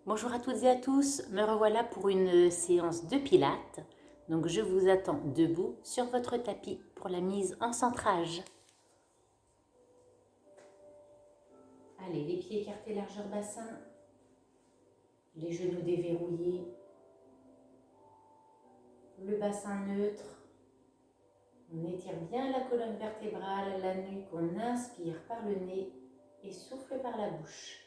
Bonjour à toutes et à tous, me revoilà pour une séance de pilates. Donc je vous attends debout sur votre tapis pour la mise en centrage. Allez, les pieds écartés largeur bassin, les genoux déverrouillés, le bassin neutre. On étire bien la colonne vertébrale, la nuque, on inspire par le nez et souffle par la bouche.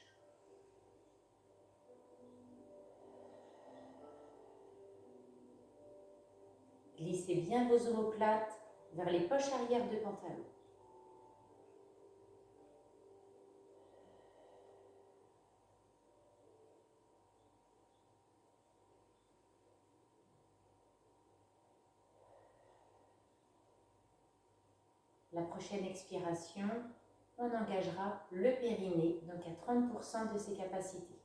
Glissez bien vos omoplates vers les poches arrière de pantalon. La prochaine expiration, on engagera le périnée, donc à 30% de ses capacités.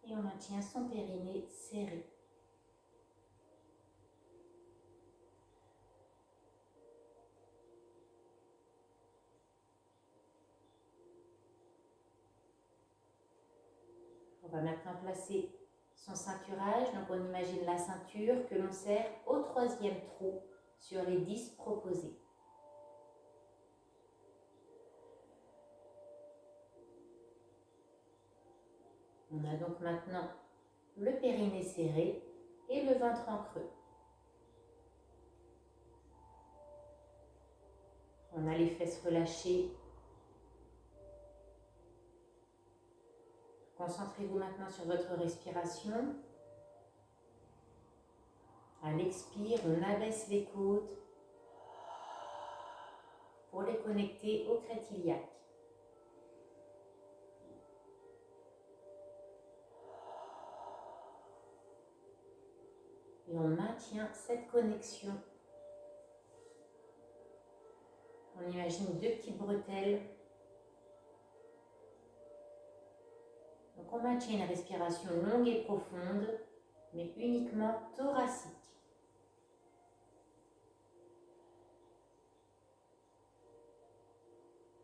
Et on maintient son périnée serré. On va maintenant placer son ceinturage, donc on imagine la ceinture que l'on serre au troisième trou sur les 10 proposés. On a donc maintenant le périnée serré et le ventre en creux. On a les fesses relâchées. Concentrez-vous maintenant sur votre respiration. À l'expire, on abaisse les côtes pour les connecter au crête iliaque. Et on maintient cette connexion. On imagine deux petites bretelles. Donc on maintient une respiration longue et profonde, mais uniquement thoracique.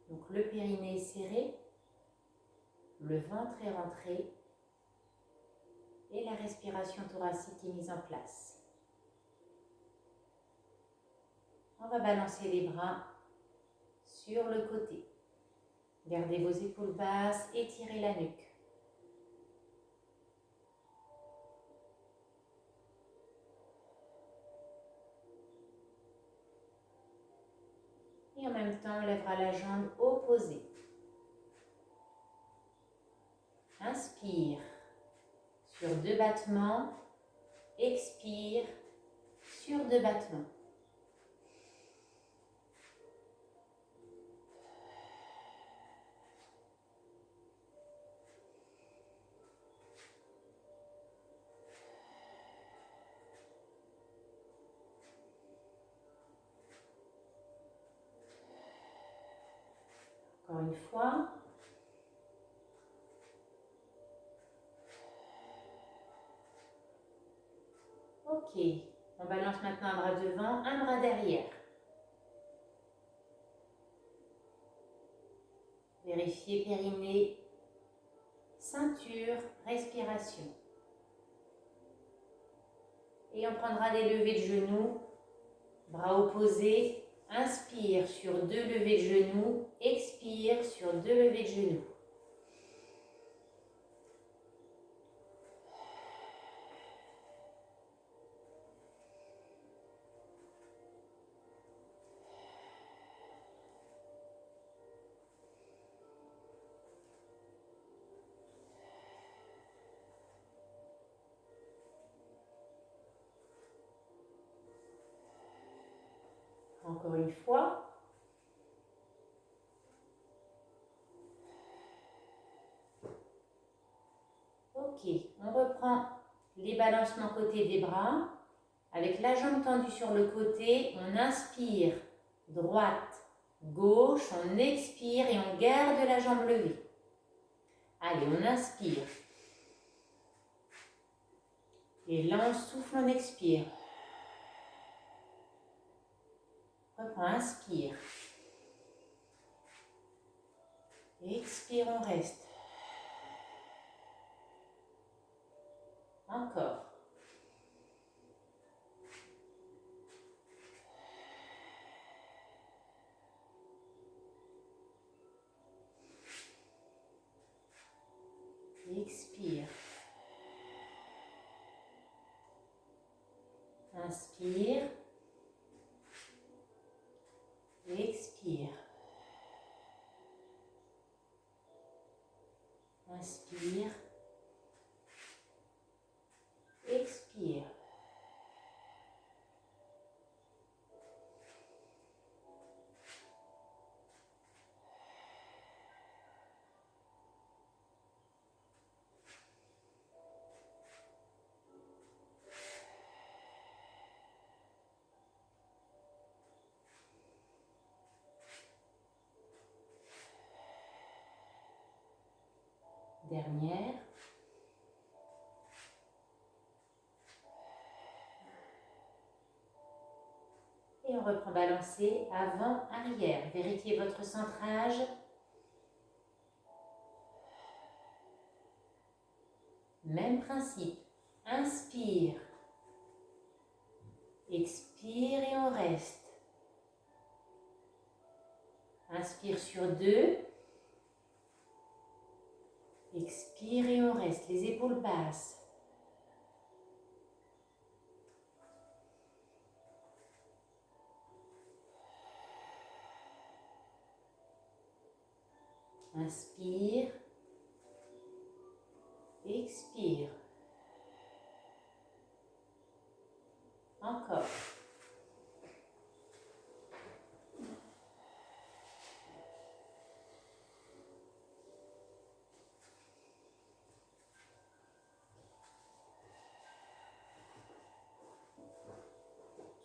Donc le périnée est serré, le ventre est rentré et la respiration thoracique est mise en place. On va balancer les bras sur le côté. Gardez vos épaules basses, étirez la nuque. Et en même temps, on lèvera la jambe opposée. Inspire sur 2 battements. Expire sur 2 battements. Encore une fois. Ok, on balance maintenant un bras devant, un bras derrière. Vérifiez périnée, ceinture, respiration. Et on prendra des levées de genoux, bras opposés. Inspire sur 2 levées de genoux, expire sur 2 levées de genoux. Encore une fois. Ok, on reprend les balancements côté des bras. Avec la jambe tendue sur le côté, on inspire droite, gauche, on expire et on garde la jambe levée. Allez, on inspire. Et là, on souffle, on expire. Reprends, inspire. Expire, on reste. Encore. Expire. Inspire. Expire. Inspire. Expire. Dernière. Et on reprend balancer avant, arrière. Vérifiez votre centrage. Même principe. Inspire. Expire et on reste. Inspire sur 2. Expire et on reste. Les épaules basses. Inspire. Expire. Encore.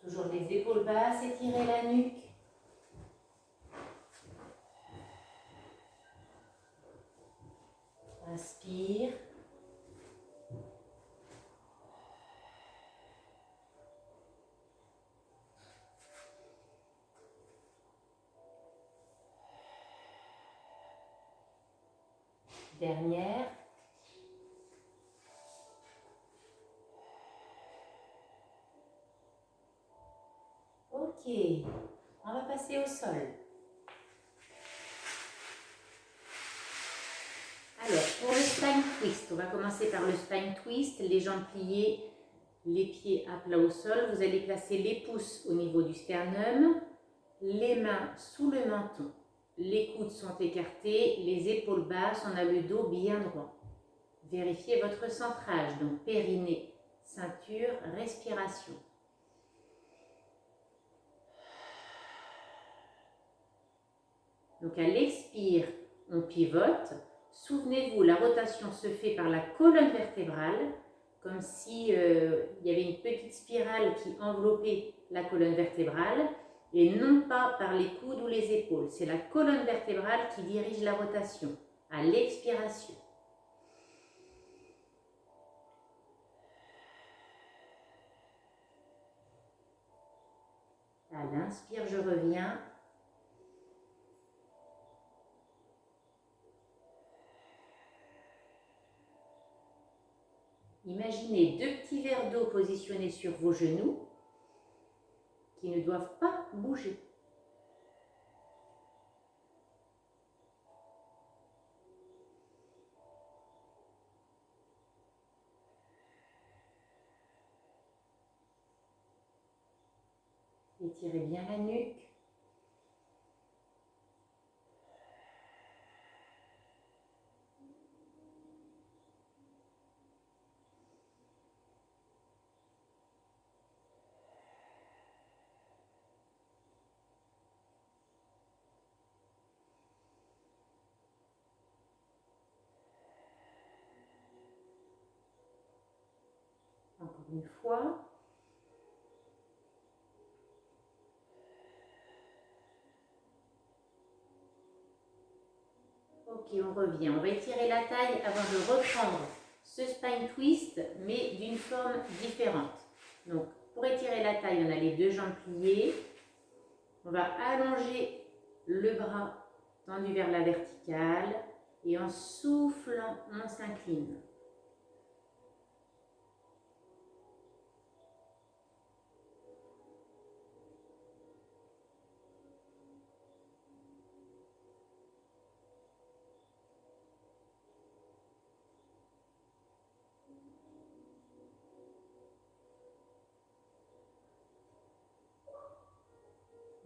Toujours les épaules basses, étirez la nuque. Inspire. Dernière. Ok, on va passer au sol. Alors, pour le spine twist, on va commencer par le spine twist, les jambes pliées, les pieds à plat au sol. Vous allez placer les pouces au niveau du sternum, les mains sous le menton. Les coudes sont écartés, les épaules basses, on a le dos bien droit. Vérifiez votre centrage, donc périnée, ceinture, respiration. Donc à l'expire, on pivote. Souvenez-vous, la rotation se fait par la colonne vertébrale, comme si il y avait une petite spirale qui enveloppait la colonne vertébrale, et non pas par les coudes ou les épaules. C'est la colonne vertébrale qui dirige la rotation à l'expiration. À l'inspire, je reviens. Imaginez 2 petits verres d'eau positionnés sur vos genoux qui ne doivent pas bouger. Étirez bien la nuque. Encore une fois. Ok, on revient. On va étirer la taille avant de reprendre ce spine twist, mais d'une forme différente. Donc, pour étirer la taille, on a les 2 jambes pliées. On va allonger le bras tendu vers la verticale et en soufflant, on s'incline.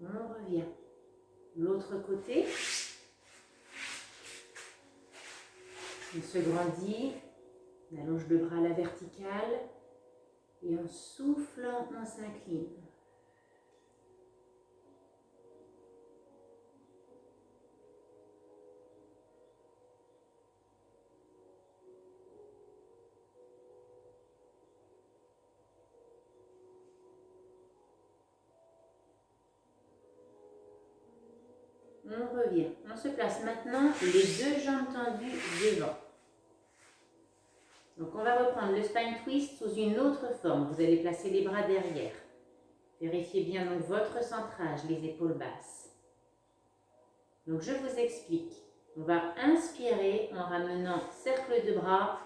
On revient. L'autre côté. On se grandit. On allonge le bras à la verticale. Et en soufflant, on s'incline. On revient. On se place maintenant les deux jambes tendues devant. Donc on va reprendre le spine twist sous une autre forme. Vous allez placer les bras derrière. Vérifiez bien donc votre centrage, les épaules basses. Donc je vous explique. On va inspirer en ramenant cercle de bras.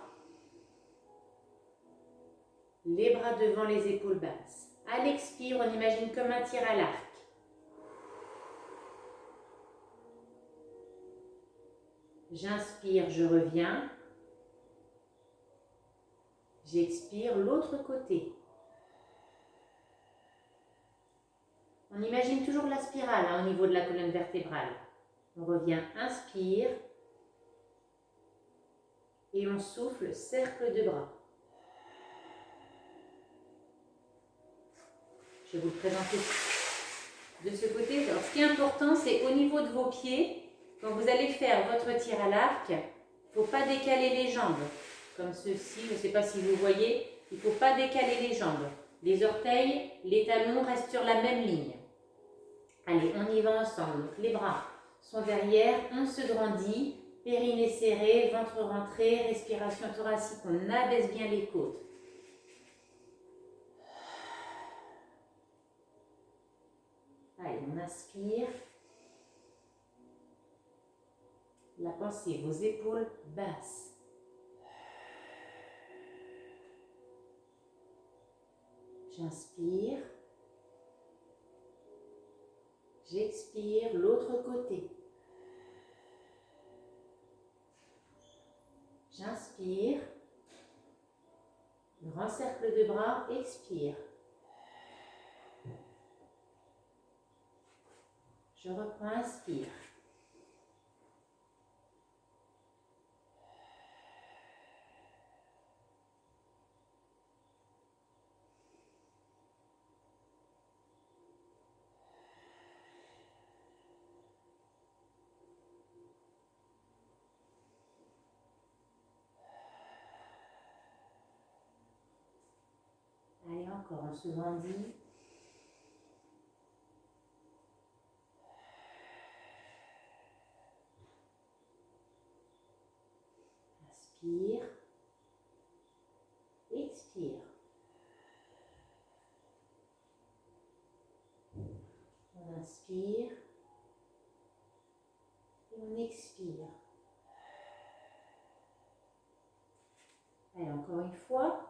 Les bras devant les épaules basses. À l'expire, on imagine comme un tir à l'arc. J'inspire, je reviens. J'expire l'autre côté. On imagine toujours la spirale au niveau de la colonne vertébrale. On revient, inspire. Et on souffle, cercle de bras. Je vais vous le présenter de ce côté. Alors, ce qui est important, c'est au niveau de vos pieds. Quand vous allez faire votre tir à l'arc, il ne faut pas décaler les jambes. Comme ceci, je ne sais pas si vous voyez, il ne faut pas décaler les jambes. Les orteils, les talons restent sur la même ligne. Allez, on y va ensemble. Donc, les bras sont derrière, on se grandit, périnée serré, ventre rentré, respiration thoracique, on abaisse bien les côtes. Allez, on inspire. La pensée, vos épaules basses. J'inspire. J'expire l'autre côté. J'inspire. Grand cercle de bras, expire. Je reprends, inspire. Allez, encore, on se grandit. Inspire. Expire. On inspire. Et on expire. Allez, encore une fois.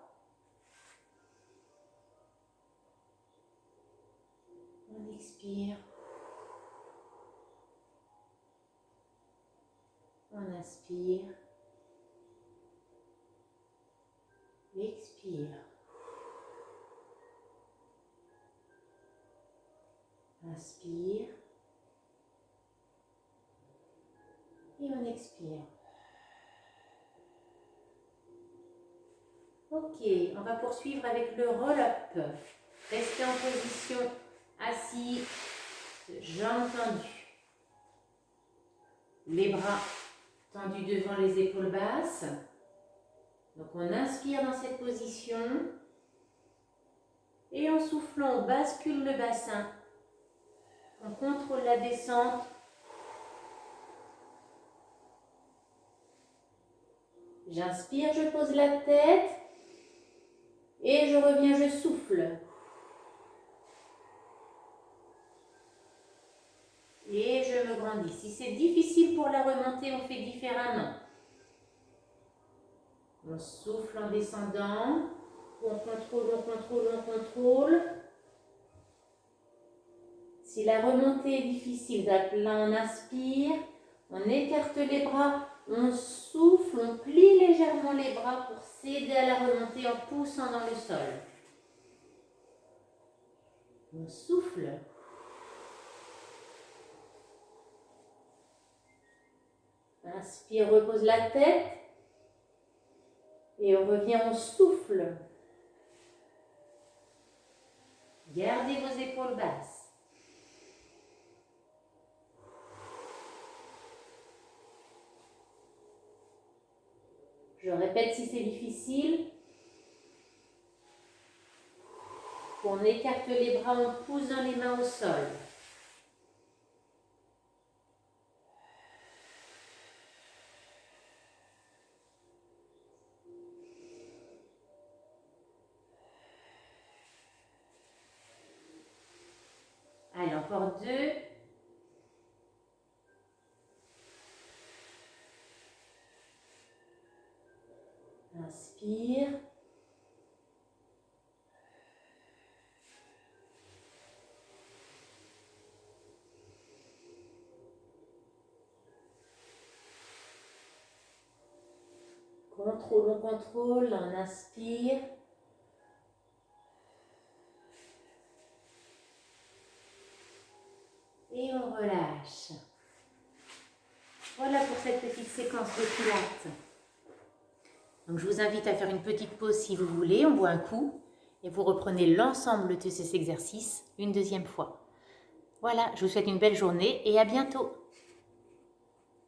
On expire. On inspire. Expire. Inspire. Et on expire. Ok, on va poursuivre avec le roll-up. Restez en position assis, jambes tendues. Les bras tendus devant les épaules basses. Donc on inspire dans cette position. Et en soufflant, on bascule le bassin. On contrôle la descente. J'inspire, je pose la tête. Et je reviens, je souffle. me grandis. Si c'est difficile pour la remontée, on fait différemment. On souffle en descendant. On contrôle, on contrôle, on contrôle. Si la remontée est difficile, là on inspire, on écarte les bras, on souffle, on plie légèrement les bras pour s'aider à la remontée en poussant dans le sol. On souffle. Inspire, repose la tête. Et on revient, on souffle. Gardez vos épaules basses. Je répète si c'est difficile. On écarte les bras, on pousse dans les mains au sol. Allez, encore 2. Inspire. Contrôle, on contrôle, on inspire. Et on relâche. Voilà pour cette petite séquence de pilates. Donc je vous invite à faire une petite pause si vous voulez, on boit un coup et vous reprenez l'ensemble de ces exercices une deuxième fois. Voilà, je vous souhaite une belle journée et à bientôt.